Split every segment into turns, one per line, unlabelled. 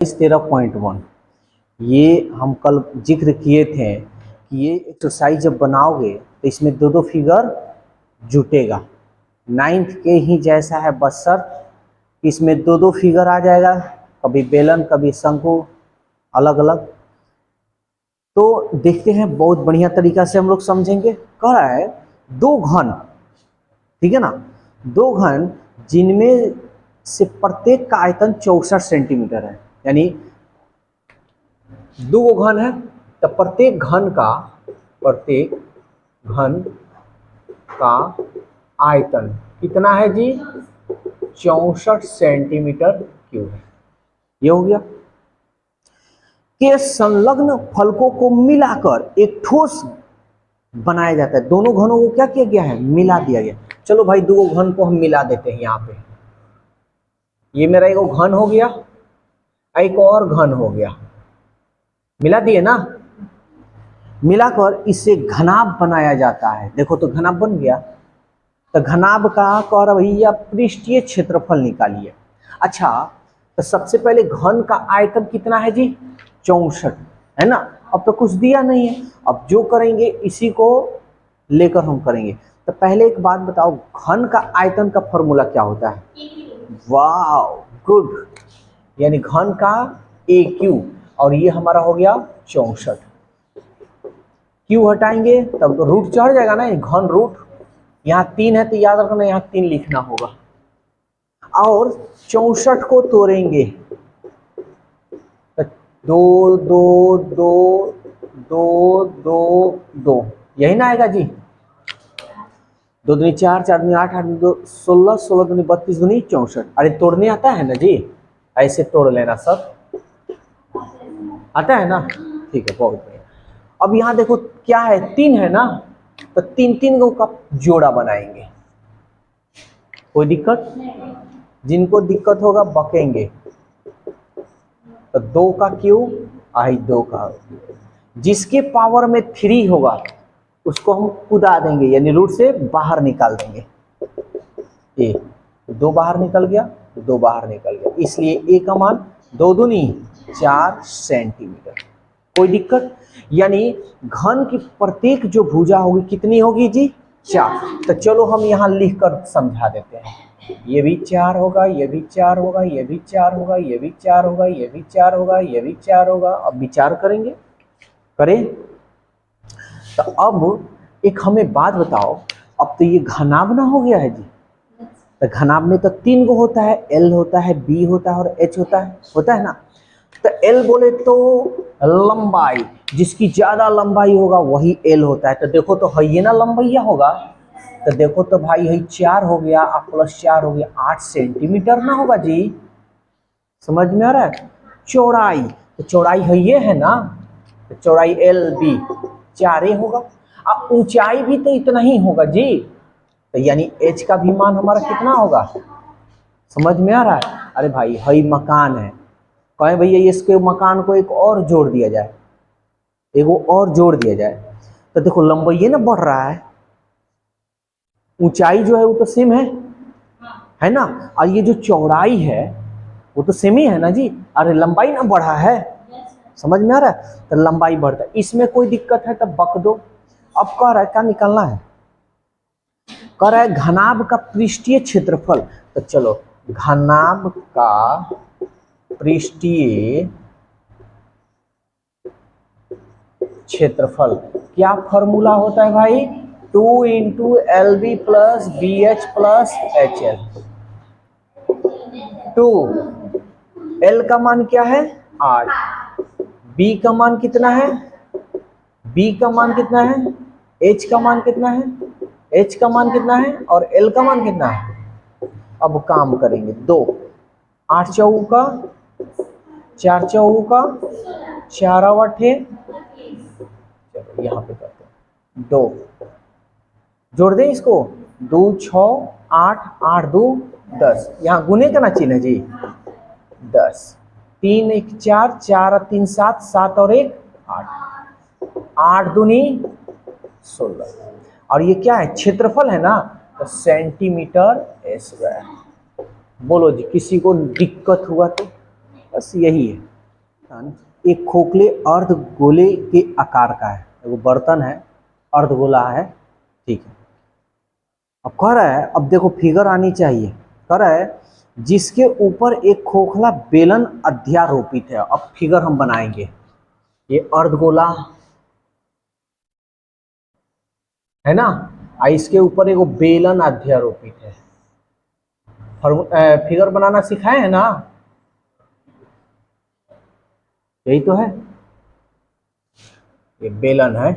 13.1 ये हम कल जिक्र किए थे कि ये एक्सरसाइज जब बनाओगे तो इसमें दो दो फिगर जुटेगा। 9th के ही जैसा है, बस सर इसमें दो दो फिगर आ जाएगा, कभी बेलन कभी शंकु, अलग अलग। तो देखते हैं, बहुत बढ़िया तरीका से हम लोग समझेंगे। कह रहा है दो घन, ठीक है ना, दो घन जिनमें से प्रत्येक का आयतन 64 सेंटीमीटर है, यानी दो घन है तो प्रत्येक घन का आयतन कितना है जी? 64 सेंटीमीटर क्यूब है। ये हो गया। के संलग्न फलकों को मिलाकर एक ठोस बनाया जाता है। दोनों घनों को क्या किया गया है? मिला दिया गया। चलो भाई, दो घन को हम मिला देते हैं। यहाँ पे ये मेरा एक घन हो गया, एक और घन हो गया, मिला दिए ना। मिलाकर इससे घनाभ बनाया जाता है। देखो तो घनाभ बन गया। तो घनाभ का कर भैया पृष्ठीय क्षेत्रफल निकालिए। अच्छा, तो सबसे पहले घन का आयतन कितना है जी? 64 है ना। अब तो कुछ दिया नहीं है, अब जो करेंगे इसी को लेकर हम करेंगे। तो पहले एक बात बताओ, घन का आयतन का फॉर्मूला क्या होता है? वाह, गुड। यानी घन का AQ, और ये हमारा हो गया 64। क्यू हटाएंगे तब तो रूट चढ़ जाएगा ना, घन रूट। यहाँ 3 है तो याद रखना यहाँ 3 लिखना होगा। और 64 को तोड़ेंगे तो 2 2 2 2 2 2, यही ना आएगा जी। 2 दूनी 4, 4 दूनी 8, 8 दूनी 2 16, 16 दूनी 32, दूनी 64। अरे तोड़ने आता है ना जी, ऐसे तोड़ लेना सब, आता है ना। ठीक है, बहुत बढ़िया। अब यहाँ देखो क्या है, 3 है ना, तो 3 3 को का जोड़ा बनाएंगे। कोई दिक्कत? जिनको दिक्कत होगा बकेंगे। तो 2 का क्यूब आई 2 का, जिसके पावर में 3 होगा उसको हम कूदा देंगे, यानी रूट से बाहर निकाल देंगे। ए 2 बाहर निकल गया, 2 बाहर निकल गया, इसलिए ए का मान 2 दूनी 4 सेंटीमीटर। कोई दिक्कत? यानी घन की प्रत्येक जो भुजा होगी कितनी होगी जी? 4। तो चलो हम यहाँ लिख कर समझा देते हैं। ये भी 4 होगा, ये भी 4 होगा, ये भी 4 होगा, ये भी 4 होगा, ये भी 4 होगा, ये भी 4 होगा। अब विचार करेंगे, करें। तो अब एक हमें बात बताओ, अब तो ये घनाभ ना हो गया है जी। तो घनाभ में तो 3 गो होता है, L होता है, B होता है और H होता है ना। तो L बोले तो लंबाई, जिसकी ज्यादा लंबाई होगा वही L होता है। तो देखो तो है ये ना लंबाइया होगा। तो देखो तो भाई है 4 हो गया, प्लस 4 हो गया, 8 सेंटीमीटर ना होगा जी। समझ में आ रहा है? चौड़ाई, तो चौड़ाई है ये है ना, तो चौड़ाई LB 4 होगा। अब ऊंचाई भी तो इतना ही होगा जी। तो यानी H का भी मान हमारा कितना होगा? समझ में आ रहा है? अरे भाई हई मकान है, कहें भैया इसके मकान को एक और जोड़ दिया जाए, एगो और जोड़ दिया जाए, तो देखो लंबाई ना बढ़ रहा है, ऊंचाई जो है वो तो सेम है ना। और ये जो चौड़ाई है वो तो सेम ही है ना जी। अरे लंबाई ना बढ़ा है, समझ में आ रहा है? तो लंबाई बढ़ता है, इसमें कोई दिक्कत है तो बक दो। अब कह रहा है क्या निकालना है? कह रहा है घनाभ का पृष्ठीय क्षेत्रफल। तो चलो घनाभ का पृष्ठीय क्षेत्रफल क्या फॉर्मूला होता है भाई? 2 into LB plus BH plus HL। 2 L का मान क्या है? 8। B का मान कितना है? B का मान कितना है? H का मान कितना है? H का मान कितना है? और L का मान कितना है? अब काम करेंगे। 2 8 चौका 4 चौका 4 अठे, चलो यहाँ पे करते हैं 2, जोड़ दें इसको, 2 6 8 8 2 10, यहाँ गुने का ना चिन्ह है जी। 10 3 1 4 4 3 7 7 और 1 8, 8 दूनी 16। और ये क्या है? क्षेत्रफल है ना, तो सेंटीमीटर स्क्वायर। बोलो जी, किसी को दिक्कत हुआ तो? बस यही है। बर्तन एक खोखले अर्धगोले के आकार का है, वो बर्तन है, अर्धगोला है, ठीक है। अब कह रहा है, अब देखो फिगर आनी चाहिए, कह रहा है जिसके ऊपर एक खोखला बेलन अध्यारोपित है। अब फिगर हम बनाएंगे, ये अर्धगोला है ना, इसके ऊपर एक बेलन अध्यारोपित है। फिगर बनाना सिखाए है ना, यही तो है, ये बेलन है,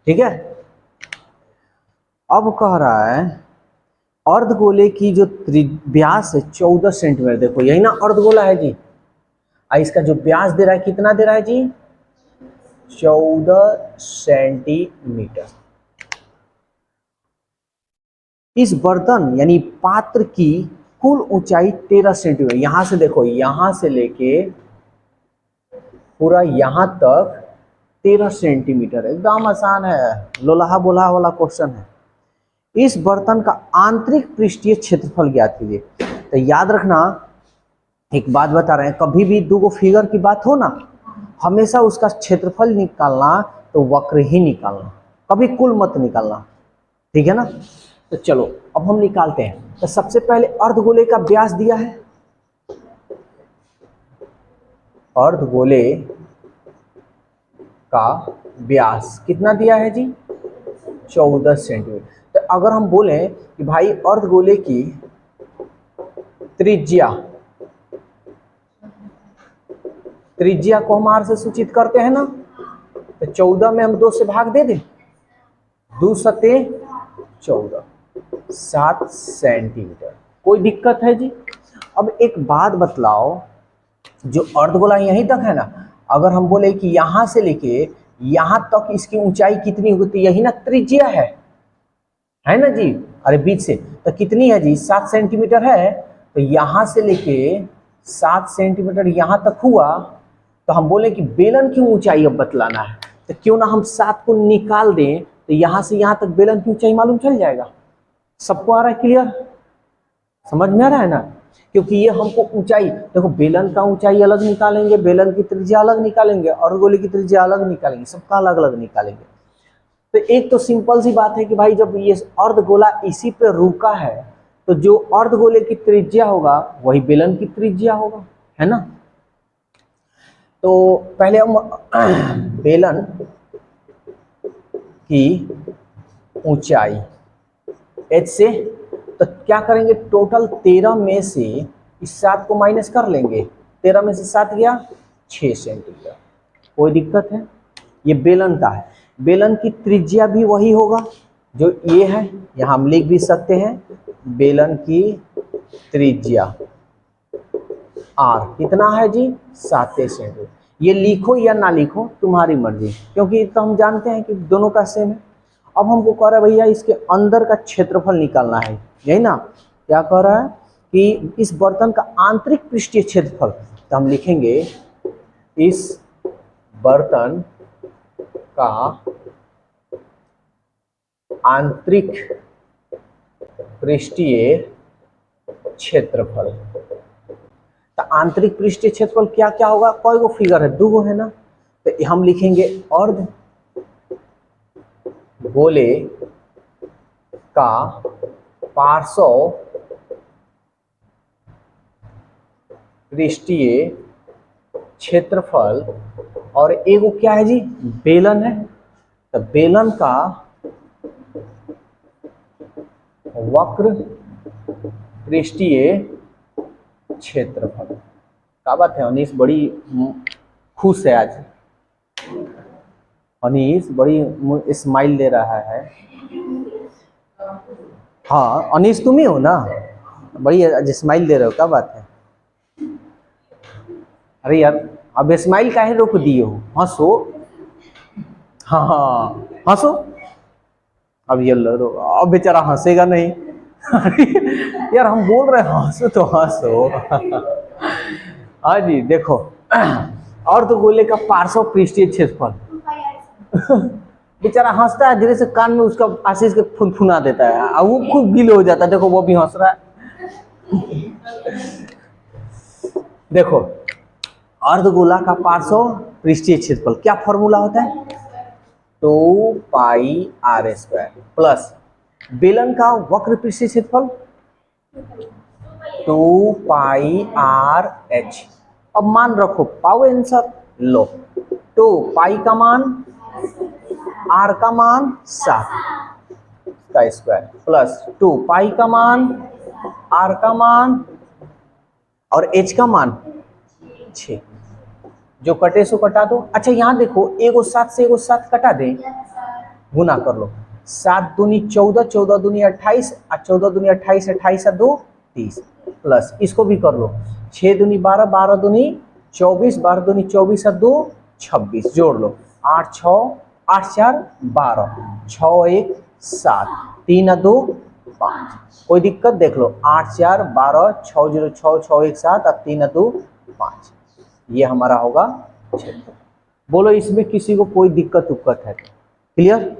ठीक है। अब कह रहा है अर्धगोले की जो व्यास है 14 सेंटीमीटर, देखो यही ना अर्धगोला है जी, इसका जो व्यास दे रहा है कितना दे रहा है जी, 14 सेंटीमीटर। इस बर्तन यानी पात्र की कुल ऊंचाई 13 सेंटीमीटर, यहां से देखो, यहां से लेके पूरा यहां तक 13 सेंटीमीटर, एकदम आसान है, लोलाहा बोलाहा वाला क्वेश्चन है। इस बर्तन का आंतरिक पृष्ठीय क्षेत्रफल ज्ञात कीजिए। तो याद रखना, एक बात बता रहे हैं, कभी भी दो फिगर की बात हो ना, हमेशा उसका क्षेत्रफल निकालना तो वक्र ही निकालना, कभी कुल मत निकालना, ठीक है ना। तो चलो अब हम निकालते हैं। तो सबसे पहले अर्धगोले का व्यास दिया है, अर्धगोले का व्यास कितना दिया है जी, 14 सेंटीमीटर। तो अगर हम बोले कि भाई अर्धगोले की त्रिज्या, त्रिज्या को हम आर से सूचित करते हैं ना, तो 14 में हम 2 से भाग दे दें, 2 सते 14, 7 सेंटीमीटर, कोई दिक्कत है जी। अब एक बात बतलाओ, जो अर्धगोला यहीं तक है ना, अगर हम बोले कि यहां से लेके यहां तक इसकी ऊंचाई कितनी होगी, तो यही ना त्रिज्या है ना जी, अरे बीच से तो कितनी है जी, 7 सेंटीमीटर है। तो यहां से लेके 7 सेंटीमीटर यहां तक हुआ, तो हम बोले कि बेलन की ऊंचाई अब बतलाना है, तो क्यों ना हम 7 को निकाल दें, तो यहां से यहां तक बेलन की ऊंचाई मालूम चल जाएगा। सबको आ रहा है क्लियर, समझ में आ रहा है ना, क्योंकि ये हमको ऊंचाई, देखो बेलन का ऊंचाई अलग निकालेंगे, बेलन की त्रिज्या अलग निकालेंगे, अर्धगोले की त्रिज्या अलग निकालेंगे, सबका अलग अलग निकालेंगे। तो एक तो सिंपल सी बात है कि भाई जब ये अर्धगोला इसी पे रुका है, तो जो अर्धगोले की त्रिज्या होगा वही बेलन की त्रिज्या होगा, है ना। तो पहले हम बेलन की ऊंचाई h से, तो क्या करेंगे, टोटल 13 में से इस 7 को माइनस कर लेंगे, 13 में से 7 गया 6 सेंटीमीटर, कोई दिक्कत है। ये बेलन का है, बेलन की त्रिज्या भी वही होगा जो ये है, यहाँ हम लिख भी सकते हैं बेलन की त्रिज्या r कितना है जी, 7 सेंटीमीटर। ये लिखो या ना लिखो तुम्हारी मर्जी, क्योंकि तो हम जानते हैं कि दोनों का सेम है। अब हमको कह रहा है भैया इसके अंदर का क्षेत्रफल निकालना है, यही ना, क्या कह रहा है कि इस बर्तन का आंतरिक पृष्ठीय क्षेत्रफल, तो हम लिखेंगे इस बर्तन का आंतरिक पृष्ठीय क्षेत्रफल। तो आंतरिक पृष्ठीय क्षेत्रफल क्या क्या होगा, कोई वो फिगर है, 2 है ना, तो हम लिखेंगे अर्ध गोले का पार्श्व पृष्ठीय क्षेत्रफल, और एक वो क्या है जी, बेलन है, तो बेलन का वक्र पृष्ठीय क्षेत्रफल। क्या बात है, अनीस बड़ी खुश है आज, अनीस बड़ी स्माइल दे रहा है। हाँ अनीस तुम ही हो ना, बड़ी आज स्माइल दे रहे हो, क्या बात है। अरे यार अब स्माइल काहे रोक दिए हो, हंसो, हाँ हाँ हंसो, अब ये लो, अब बेचारा हंसेगा नहीं यार हम बोल रहे हैं हंसो तो हंसो हाँ जी देखो, अर्धगोले का पार्श्व पृष्ठीय क्षेत्रफल बेचारा हंसता है, धीरे से कान में उसका आशीष के फुनफुना देता है, और वो खूब गिले हो जाता है, देखो वो भी हंस रहा है देखो अर्धगोला का पार्श्व पृष्ठीय क्षेत्रफल क्या फॉर्मूला होता है? 2πr² प्लस बेलन का वक्र पृष्ठीय क्षेत्रफल 2πrh। अब मान रखो, पाओ आंसर लो। तो पाई का मान, आर का मान 7 का स्क्वायर प्लस 2 पाई का मान, आर का मान और एच का मान 6। जो कटे सो कटा दो। अच्छा यहाँ देखो, एगो 7 से एगो 7 कटा दे, गुना कर लो। 7 दूनी 14, 14 दूनी 28 और 14 दूनी 28, 28 और 2 30 प्लस इसको भी कर लो। 6 दूनी 12, 12 दूनी 24, 12 दूनी 24 और 2 26 जोड़ लो। 8 6 8 4 12, 6 1 7, 3 और 2 5। कोई दिक्कत देख लो। 8 4 12, 6 0 6, 6 1 7 और 3 और 2 5। ये हमारा होगा क्षेत्र। बोलो इसमें किसी को कोई दिक्कत उक्कत है? क्लियर?